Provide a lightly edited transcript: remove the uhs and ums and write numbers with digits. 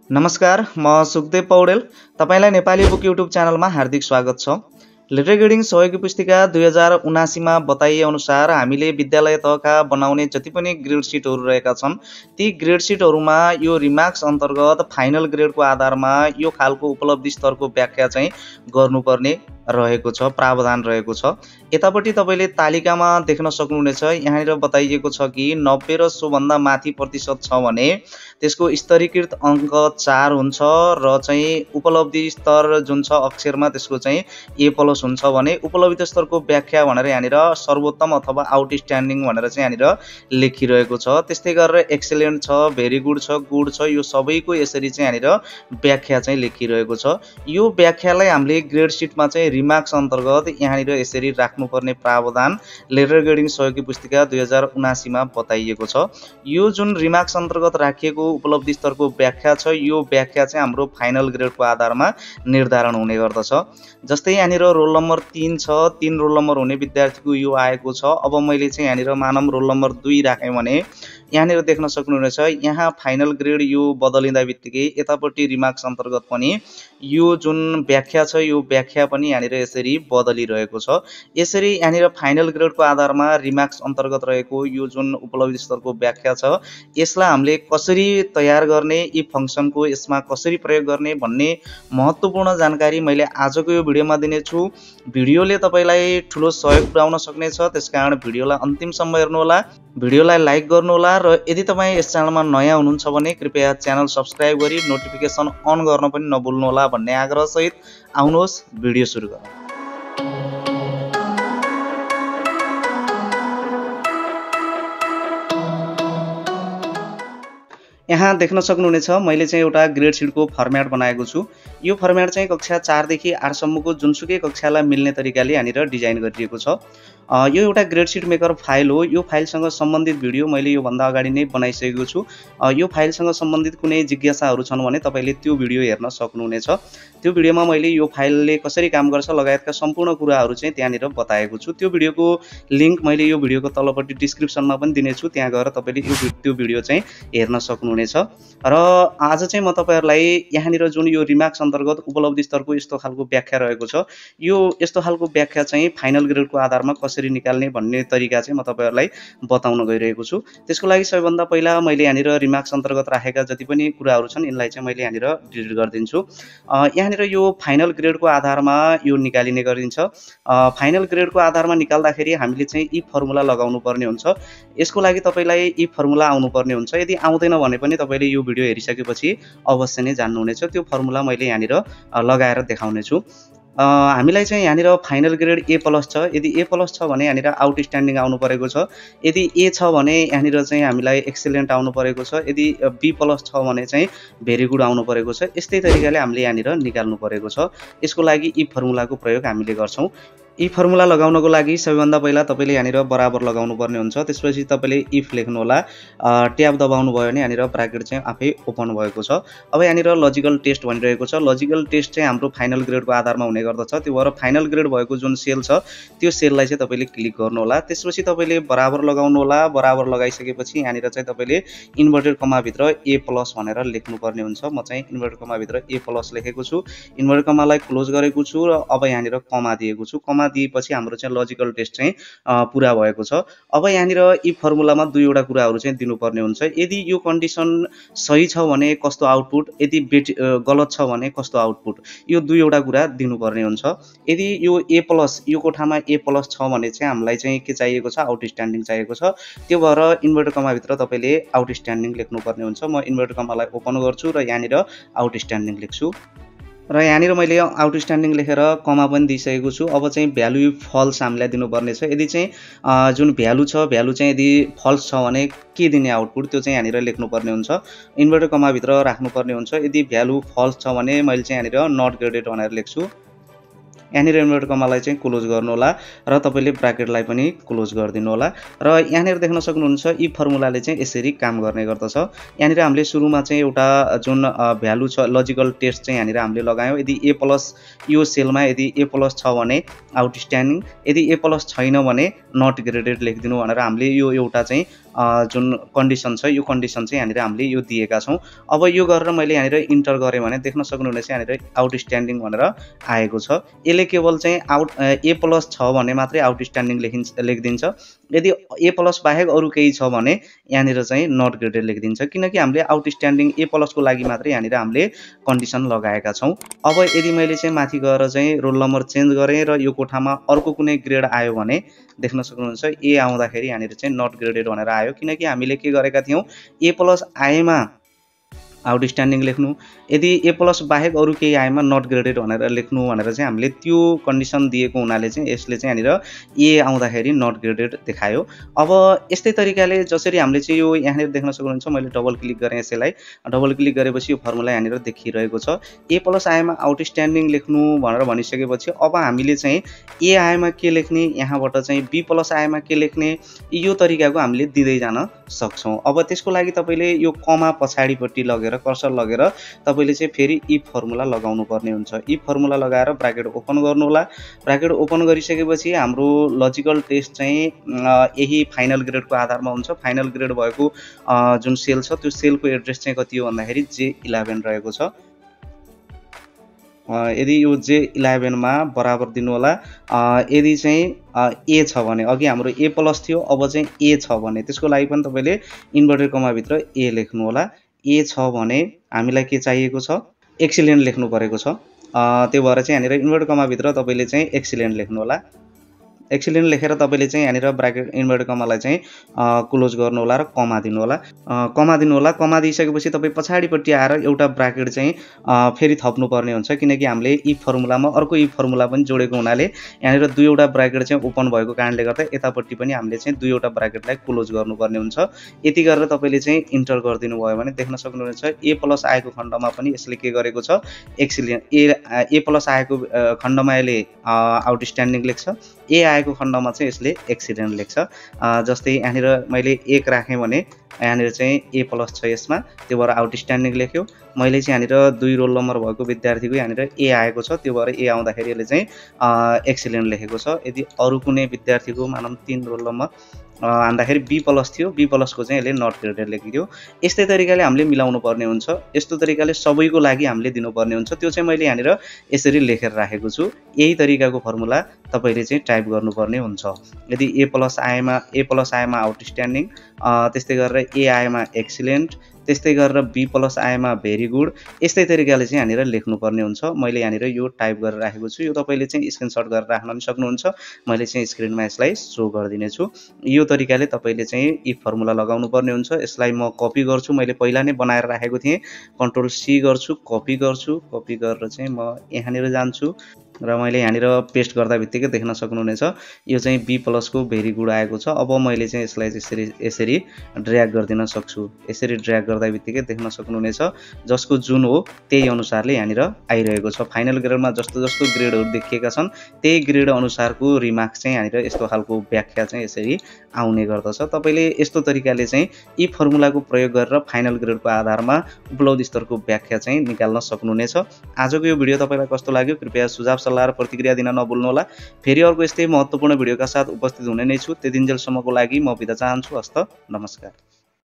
नमस्कार, म सुखदेव पौडेल। तपाईलाई नेपाली बुक युट्युब च्यानलमा हार्दिक स्वागत छ। लिटरेरी ग्रेडिङ सहयोगी पुस्तिका 2079 मा बताइए अनुसार हामीले विद्यालय तहका बनाउने जति पनि ग्रेड सिटहरू रहेका छन्, ती ग्रेड सिटहरूमा यो रिमार्क्स अन्तर्गत फाइनल ग्रेडको आधारमा यो खालको उपलब्धि स्तरको व्याख्या चाहिँ गर्नुपर्ने रहेको छ, प्रावधान रहेको छ। यतापट्टि तपाईले तालिकामा देख्न सक्नुहुनेछ, यहाँनिर बताइएको छ कि 90 र सोभन्दा माथि प्रतिशत छ भने त्यसको स्तरीकृत अङ्क 4 हुन्छ र चाहिँ उपलब्धि स्तर जुन छ अक्षरमा त्यसको चाहिँ A+ हुन्छ भने उपलब्धि स्तरको व्याख्या भनेर यहाँनिर सर्वोत्तम अथवा आउटस्ट्यान्डिङ भनेर चाहिँ यहाँनिर लेखिरहेको छ। त्यस्तै गरेर एक्सेलेन्ट छ, भेरी गुड छ, गुड छ, यो सबैको यसरी चाहिँ यहाँनिर व्याख्या चाहिँ लेखिरहेको छ। यो व्याख्यालाई हामीले ग्रेड सिटमा चाहिँ रिमार्क्स अन्तर्गत यहाँनिर यसरी राख्नुपर्ने प्रावधान लिटरेरी ग्रेडिङ सहयोगी पुस्तिका 2079 मा बताइएको छ। यो जुन रिमार्क्स अन्तर्गत राखिएको उपलब्धि स्तरको व्याख्या छ, यो व्याख्या चाहिँ हाम्रो फाइनल ग्रेडको आधारमा निर्धारण हुने गर्दछ। जस्तै यहाँनिर रोल नम्बर 3 छ, 3 रोल नम्बर हुने विद्यार्थीको यो आएको छ। अब मैले चाहिँ यहाँनिर मानम रोल नम्बर 2 राखेँ भने यहाँनिर देख्न सक्नुहुनेछ, यहाँ फाइनल ग्रेड यो बदलिँदा बित्तिकै यतापट्टि रिमार्क्स अन्तर्गत पनि यो जुन व्याख्या छ, यो व्याख्या पनि यहाँनिर यसरी बदलिरहेको छ। यसरी यहाँनिर फाइनल ग्रेडको आधारमा रिमार्क्स अन्तर्गत रहेको यो जुन उपलब्धि स्तरको व्याख्या छ, यसलाई हामीले कसरी तयार गर्ने, यी फंक्सनको यसमा कसरी प्रयोग गर्ने भन्ने महत्त्वपूर्ण जानकारी मैले आजको यो भिडियोमा दिनेछु। भिडियोले तपाईलाई ठूलो सहयोग पुर्याउन सक्नेछ, त्यसकारण भिडियोलाई अन्तिमसम्म हेर्नुहोला, भिडियोलाई लाइक गर्नुहोला र यदि तपाईँ यस च्यानलमा नयाँ हुनुहुन्छ भने कृपया च्यानल सब्स्क्राइब गरी नोटिफिकेसन अन गर्न पनि नभुल्नुहोला भन्ने आग्रह सहित आउनुहोस् भिडियो सुरु गरौँ। यहाँ देख्न सक्नुहुनेछ, मैले चाहिँ एउटा ग्रेड सिटको फर्म्याट बनाएको छु। यो फर्म्याट चाहिँ कक्षा 4 देखि 8 सम्मको जुनसुकै कक्षालाई मिल्ने तरिकाले यहाँनिर डिजाइन गरिएको छ। यो एउटा ग्रेड सिट मेकर फाइल हो। यो फाइलसँग सम्बन्धित भिडियो मैले यो भन्दा अगाडि नै बनाइसकेको छु। यो फाइलसँग सम्बन्धित कुनै जिज्ञासाहरू छन् भने तपाईले त्यो भिडियो हेर्न सक्नुहुनेछ। त्यो भिडियोमा मैले यो फाइलले कसरी काम गर्छ लगायतका सम्पूर्ण कुराहरू चाहिँ त्यहाँनिर बताएको छु। त्यो भिडियोको लिंक मैले यो भिडियोको तलपट्टि डिस्क्रिप्सनमा पनि दिनेछु, त्यहाँ गएर तपाईले त्यो भिडियो चाहिँ हेर्न सक्नुहुनेछ। र आज चाहिँ म तपाईहरुलाई यहाँनिर जुन यो रिमार्क्स अन्तर्गत उपलब्धि स्तरको यस्तो खालको व्याख्या रहेको छ, यो यस्तो खालको व्याख्या चाहिँ फाइनल ग्रेडको आधारमा कसरी निकाल्ने भन्ने तरिका चाहिँ म तपाईहरुलाई बताउन गइरहेको छु। त्यसको लागि सबैभन्दा पहिला मैले यहाँनिर रिमार्क्स अन्तर्गत राखेका जति पनि कुराहरू छन् यिनलाई चाहिँ मैले यहाँनिर डिलिट गरिदिन्छु। यहाँनिर यो फाइनल ग्रेडको आधारमा यो निकालिने गरिन्छ। फाइनल ग्रेडको आधारमा निकाल्दाखेरि हामीले चाहिँ ई फर्मुला लगाउनु पर्ने हुन्छ। यसको लागि तपाईलाई ई फर्मुला आउनु पर्ने हुन्छ। यदि आउँदैन भने पनि तपाईले यो भिडियो हेरिसकेपछि अवश्य नै जान्नुहुनेछ। त्यो फर्मुला मैले यहाँनिर लगाएर देखाउने छु। हामीलाई चाहिँ यहाँनिर फाइनल ग्रेड A+ छ। यदि A+ छ भने यहाँनिर आउटस्ट्यान्डिङ आउनु परेको छ। यदि A छ भने यहाँनिर चाहिँ हामीलाई एक्सेलेन्ट आउनु परेको छ। यदि B+ छ भने चाहिँ भेरी गुड आउनु परेको छ। यस्तै तरिकाले हामीले यहाँनिर निकाल्नु परेको छ। यसको लागि ई फर्मुलाको प्रयोग हामीले गर्छौं। ई फर्मुला लगाउनको लागि सबैभन्दा पहिला तपाईले यहाँनिर बराबर लगाउनु पर्ने हुन्छ। त्यसपछि तपाईले इफ लेख्नु होला, ट्याब दबाउनु भयो भने यहाँनिर ब्र्याकेट चाहिँ आफै ओपन भएको छ। अब यहाँनिर लजिकल टेस्ट भनिरहेको छ। लजिकल टेस्ट चाहिँ हाम्रो फाइनल ग्रेडको आधारमा हुने गर्दछ। त्यो भएर फाइनल ग्रेड भएको जुन सेल छ त्यो सेललाई चाहिँ तपाईले क्लिक गर्नु होला। त्यसपछि तपाईले बराबर लगाउनु होला। बराबर लगाइसकेपछि यहाँनिर चाहिँ तपाईले इन्भर्टेड कमा भित्र A+ भनेर लेख्नु पर्ने हुन्छ। म चाहिँ इन्भर्टेड कमा भित्र A+ लेखेको छु। इन्भर्टेड कमालाई क्लोज गरेको छु र अब यहाँनिर कमा दिएको छु। कमा दिएपछि हाम्रो चाहिँ लजिकल टेस्ट चाहिँ पूरा भएको छ। अब यहाँनिर ई फर्मुलामा दुईवटा कुराहरू चाहिँ दिनुपर्ने हुन्छ। यदि यो कन्डिसन सही छ भने कस्तो आउटपुट, यदि गलत छ भने कस्तो आउटपुट, यो दुईवटा कुरा दिनुपर्ने हुन्छ। यदि यो A+ यो कोठामा A+ छ भने चाहिँ हामीलाई चाहिँ के चाहिएको छ, आउटस्ट्यान्डिङ चाहिएको छ। त्यो भएर इन्भर्टेड कमा भित्र तपाईले आउटस्ट्यान्डिङ लेख्नुपर्ने हुन्छ। म इन्भर्टेड कमालाई ओपन गर्छु र यहाँनिर आउटस्ट्यान्डिङ लेख्छु र यहाँनिर मैले आउटस्ट्यान्डिङ लेखेर कमा पनि दिइसकेको छु। अब चाहिँ भ्यालु फल्स हामीलाई दिनुपर्ने छ। यदि चाहिँ जुन भ्यालु छ, भ्यालु चाहिँ यदि फल्स छ भने के दिने आउटपुट, त्यो चाहिँ यहाँनिर लेख्नुपर्ने हुन्छ। इन्भर्टेड कमा भित्र राख्नुपर्ने हुन्छ। यदि भ्यालु फल्स छ भने मैले चाहिँ यहाँनिर नट ग्रेडेड भनेर लेख्छु। यहाँनिर इन्भर्टेड कमालाई चाहिँ क्लोज गर्नु होला र तपाईले ब्र्याकेटलाई पनि क्लोज गरिदिनु होला। र यहाँनिर देख्न सक्नुहुन्छ ई फर्मुलाले चाहिँ यसरी काम गर्ने गर्दछ। यहाँनिर हामीले सुरुमा चाहिँ एउटा जुन भ्यालु छ, लजिकल टेस्ट चाहिँ यहाँनिर हामीले लगायौं। यदि A+ यो सेलमा यदि A+ छ भने आउटस्ट्यान्डिङ, यदि A+ छैन भने नट ग्रेडेड लेखिदिनु भनेर हामीले यो एउटा चाहिँ जुन कन्डिसन छ यो कन्डिसन चाहिँ यहाँनिर हामीले यो दिएका छौँ। अब यो गरेर मैले यहाँनिर इन्टर गरेँ भने देख्न सक्नुहुनेछ यहाँनिर आउटस्ट्यान्डिङ भनेर आएको छ। यसले केवल चाहिँ A+ छ भने मात्रै आउटस्ट्यान्डिङ लेखिदिन्छ। यदि A+ बाहेक अरू केही छ भने यहाँनिर चाहिँ नट ग्रेडेड लेखिदिन्छ, किनकि हामीले आउटस्ट्यान्डिङ A+ को लागि मात्रै यहाँनिर हामीले कन्डिसन लगाएका छौँ। अब यदि मैले चाहिँ माथि गएर चाहिँ रोल नम्बर चेन्ज गरेँ र यो कोठामा अर्को कुनै ग्रेड आयो भने देख्न सक्नुहुन्छ A आउँदाखेरि यहाँनिर चाहिँ नट ग्रेडेड भनेर आयो, किनकि हामीले के गरेका थियौँ A+ आएमा आउटस्ट्यान्डिङ लेख्नु, यदि A+ बाहेक अरू केही आएमा नट ग्रेडेड भनेर लेख्नु भनेर चाहिँ हामीले त्यो कन्डिसन दिएको हुनाले चाहिँ यसले चाहिँ यहाँनिर A आउँदाखेरि नट ग्रेडेड देखायो। अब यस्तै तरिकाले जसरी हामीले चाहिँ यो यहाँनिर देख्न सक्नुहुन्छ मैले डबल क्लिक गरेँ, यसैलाई डबल क्लिक गरेपछि यो फर्मुला यहाँनिर देखिरहेको छ। A+ आएमा आउटस्ट्यान्डिङ लेख्नु भनेर भनिसकेपछि अब हामीले चाहिँ A आएमा के लेख्ने, यहाँबाट चाहिँ B+ आएमा के लेख्ने, यो तरिकाको हामीले दिँदै जान सक्छौँ। अब त्यसको लागि तपाईँले यो कमा पछाडिपट्टि लगेर कर्सर लगेर तपाईले चाहिँ फेरि इफ फर्मुला लगाउनु पर्ने हुन्छ। इफ फर्मुला लगाएर ब्राकेट ओपन गर्नु होला। ब्राकेट ओपन गरिसकेपछि हाम्रो लजिकल टेस्ट चाहिँ यही फाइनल ग्रेडको आधारमा हुन्छ। फाइनल ग्रेड भएको जुन सेल छ त्यो सेलको एड्रेस चाहिँ कति हो भन्दाखेरि J11 रहेको छ। यदि यो J11 मा बराबर दिनु होला। यदि चाहिँ A छ भने अघि हाम्रो A+ थियो, अब चाहिँ A छ भने त्यसको लागि पनि तपाईले इन्भर्टेड कमा भित्र A लेख्नु होला। A छ भने हामीलाई के चाहिएको छ, एक्सिलेन्ट लेख्नु परेको छ। त्यो भएर चाहिँ यहाँनिर इन्भर्टेड कमा भित्र तपाईले चाहिँ एक्सिलेन्ट लेख्नु होला। एक्सिलेन्ट लेखेर तपाईले चाहिँ यहाँनिर ब्राकेट इन्भर्टेड कमालाई चाहिँ क्लोज गर्नु होला र कमा दिनु होला। कमा दिनु होला। कमा दिइसकेपछि तपाईँ पछाडिपट्टि आएर एउटा ब्राकेट चाहिँ फेरि थप्नु पर्ने हुन्छ, किनकि हामीले इफ फर्मुलामा अर्को इफ फर्मुला पनि जोडेको हुनाले यहाँनिर दुईवटा ब्राकेट चाहिँ ओपन भएको कारणले गर्दा यतापट्टि पनि हामीले चाहिँ दुईवटा ब्राकेटलाई क्लोज गर्नुपर्ने हुन्छ। यति गरेर तपाईले चाहिँ इन्टर गरिदिनु भयो भने देख्न सक्नुहुन्छ A+ आएको खण्डमा पनि यसले के गरेको छ, एक्सिलेन्ट। A+ आएको खण्डमा यसले आउटस्ट्यान्डिङ लेख्छ, A आएको खण्डमा चाहिँ यसले एक्सिडेन्ट लेख्छ। जस्तै यहाँनिर मैले 1 राखेँ भने यहाँनिर चाहिँ A+ छ यसमा, त्यो भएर आउटस्ट्यान्डिङ लेख्यो। मैले चाहिँ यहाँनिर 2 रोल नम्बर भएको विद्यार्थीको यहाँनिर A आएको छ, त्यो भएर A आउँदाखेरि यसले चाहिँ एक्सिलेन्ट लेखेको छ। यदि अरू कुनै विद्यार्थीको मानौँ 3 रोल नम्बर आउँदाखेरि B+ थियो, B+ को चाहिँ यसले नट ग्रेडेड लेखिदियो। यस्तै तरिकाले हामीले मिलाउनु पर्ने हुन्छ। यस्तो तरिकाले सबैको लागि हामीले दिनुपर्ने हुन्छ। त्यो चाहिँ मैले यहाँनिर यसरी लेखेर राखेको छु। यही तरिकाको फर्मुला तपाईले चाहिँ टाइप गर्नुपर्ने हुन्छ। यदि A+ आएमा आउटस्ट्यान्डिङ, त्यस्तै गरेर A आएमा एक्सिलेन्ट, त्यस्तै गरेर B+ आएमा भेरी गुड, यस्तै तरिकाले चाहिँ यहाँनिर लेख्नुपर्ने हुन्छ। मैले यहाँनिर यो टाइप गरेर राखेको छु। यो तपाईले चाहिँ स्क्रिनशट गरेर राख्न पनि सक्नुहुन्छ। मैले चाहिँ स्क्रिनमा यसलाई शो गरिदिनेछु। यो तरिकाले तपाईले चाहिँ इफ फर्मुला लगाउनु पर्ने हुन्छ। यसलाई म कपी गर्छु, मैले पहिला नै बनाएर राखेको थिएँ। कन्ट्रोल-C गर्छु, कपी गर्छु, कपी गरेर चाहिँ म यहाँनिर जान्छु र मैले यहाँनिर पेस्ट गर्दा बित्तिकै देख्न सक्नुहुनेछ यो चाहिँ B+ को भेरी गुड आएको छ। अब मैले चाहिँ यसलाई यसरी ड्र्याग गरिदिन सक्छु। यसरी ड्र्याग गर्दा बित्तिकै देख्न सक्नुहुनेछ जसको जुन हो त्यही अनुसारले यहाँनिर आइरहेको छ। फाइनल ग्रेडमा जस्तो जस्तो ग्रेडहरू देखिएका छन् त्यही ग्रेड अनुसारको रिमार्क्स चाहिँ यहाँनिर यस्तो खालको व्याख्या चाहिँ यसरी आउने गर्दछ। तपाईले यस्तो तरिकाले चाहिँ यी फर्मुलाको प्रयोग गरेर फाइनल ग्रेडको आधारमा उपलब्धि स्तरको व्याख्या चाहिँ निकाल्न सक्नुहुनेछ। आजको यो भिडियो तपाईलाई कस्तो लाग्यो कृपया सुझाव सल्लाह र प्रतिक्रिया दिन नभुल्नुहोला। फेरि अर्को यस्तै महत्त्वपूर्ण भिडियोका साथ उपस्थित हुने नै छु। त्यतिन्जेलसम्मको लागि म बिदा चाहन्छु। हस्त नमस्कार।